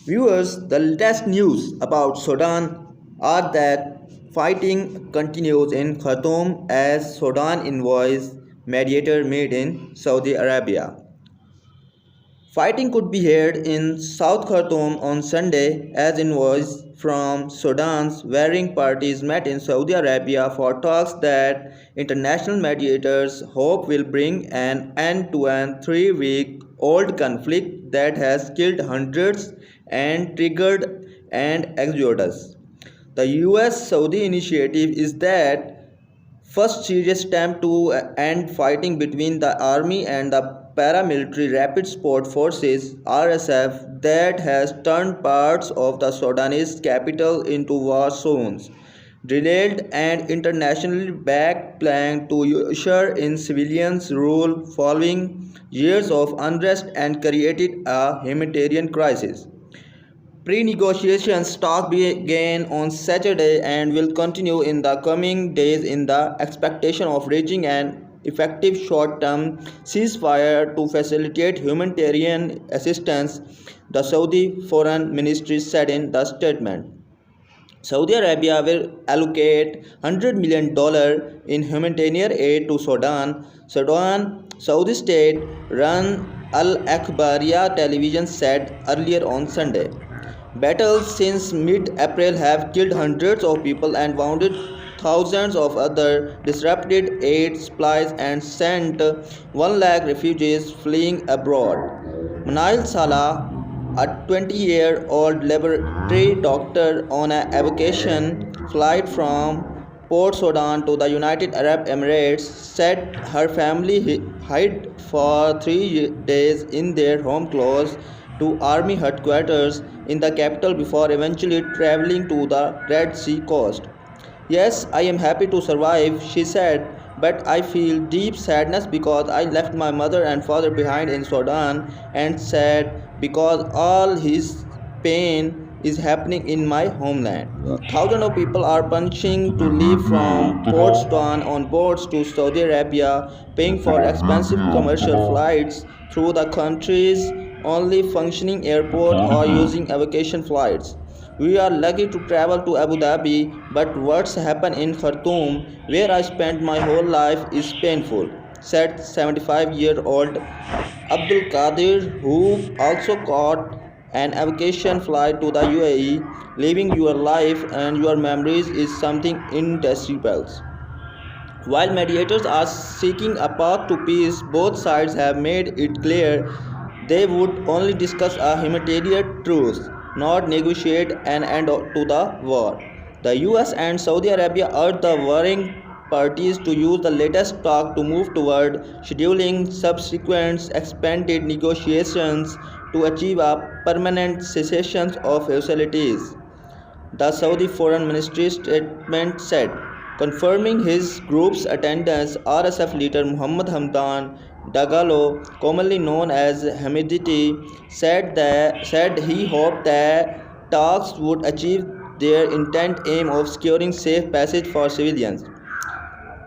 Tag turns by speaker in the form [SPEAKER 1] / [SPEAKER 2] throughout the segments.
[SPEAKER 1] Viewers, the latest news about Sudan are that fighting continues in Khartoum as Sudan envoys mediator made in Saudi Arabia. Fighting could be heard in South Khartoum on Sunday as envoys from Sudan's warring parties met in Saudi Arabia for talks that international mediators hope will bring an end to a 3-week-old conflict that has killed hundreds and triggered an exodus. The US Saudi initiative is that first serious attempt to end fighting between the army and the paramilitary Rapid Support Forces (RSF) that has turned parts of the Sudanese capital into war zones. Drilled and internationally backed plan to usher in civilians' rule following years of unrest and created a humanitarian crisis. Pre-negotiations talks began on Saturday and will continue in the coming days in the expectation of reaching an effective short-term ceasefire to facilitate humanitarian assistance, the Saudi Foreign Ministry said in the statement. Saudi Arabia will allocate $100 million in humanitarian aid to Sudan. Saudi state-run Al Akhbariya television said earlier on Sunday. Battles since mid-April have killed hundreds of people and wounded thousands of others, disrupted aid supplies and sent 1 lakh refugees fleeing abroad. Manal Salah, a 20-year-old laboratory doctor on an evacuation flight from Port Sudan to the United Arab Emirates, said her family hid for 3 days in their home close to army headquarters in the capital before eventually traveling to the Red Sea coast. Yes, I am happy to survive, she said, but I feel deep sadness because I left my mother and father behind in Sudan, and sad because all his pain is happening in my homeland. Thousands of people are punching to leave from Port Sudan on boats to Saudi Arabia, paying for expensive commercial flights through the country's only functioning airport or using evacuation flights. We are lucky to travel to Abu Dhabi, but what's happened in Khartoum, where I spent my whole life, is painful, said 75-year-old Abdul Qadir, who also caught an evacuation flight to the UAE. Living your life and your memories is something indescribable. While mediators are seeking a path to peace, both sides have made it clear they would only discuss a humanitarian truce, not negotiate an end to the war. The US and Saudi Arabia urged the warring parties to use the latest talk to move toward scheduling subsequent expanded negotiations to achieve a permanent cessation of hostilities, the Saudi Foreign Ministry statement said. Confirming his group's attendance, RSF leader Muhammad Hamdan Dagalo, commonly known as Hamidati, said he hoped that talks would achieve their intent aim of securing safe passage for civilians.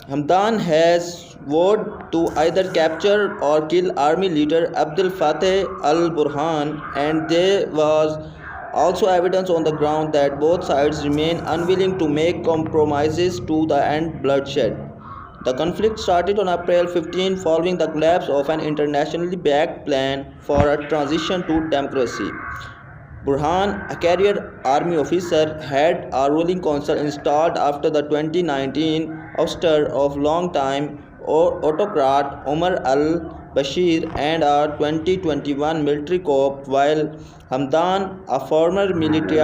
[SPEAKER 1] Hamdan has vowed to either capture or kill army leader Abdel Fattah al-Burhan, and there was also evidence on the ground that both sides remain unwilling to make compromises to the end bloodshed. The conflict started on April 15 following the collapse of an internationally backed plan for a transition to democracy. Burhan, a career army officer, had a ruling council installed after the 2019 ouster of long-time autocrat Omar al-Bashir and a 2021 military coup, while Hamdan, a former military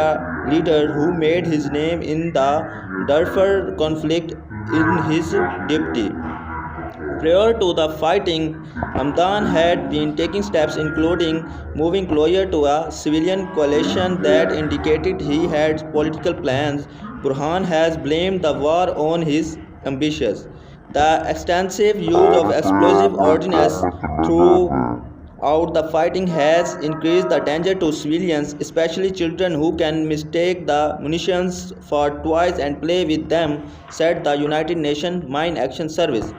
[SPEAKER 1] leader who made his name in the Darfur conflict, in his deputy. Prior to the fighting, Hamdan had been taking steps including moving closer to a civilian coalition that indicated he had political plans. Burhan has blamed the war on his ambitions. The extensive use of explosive ordnance throughout the fighting has increased the danger to civilians, especially children who can mistake the munitions for toys and play with them, said the United Nations Mine Action Service.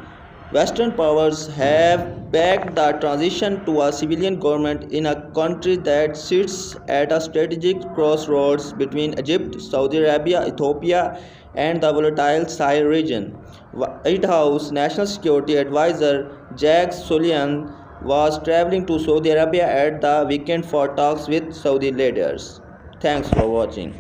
[SPEAKER 1] Western powers have backed the transition to a civilian government in a country that sits at a strategic crossroads between Egypt, Saudi Arabia, Ethiopia, and the volatile Sahel region. White House National Security Advisor Jake Sullivan was traveling to Saudi Arabia at the weekend for talks with Saudi leaders. Thanks for watching.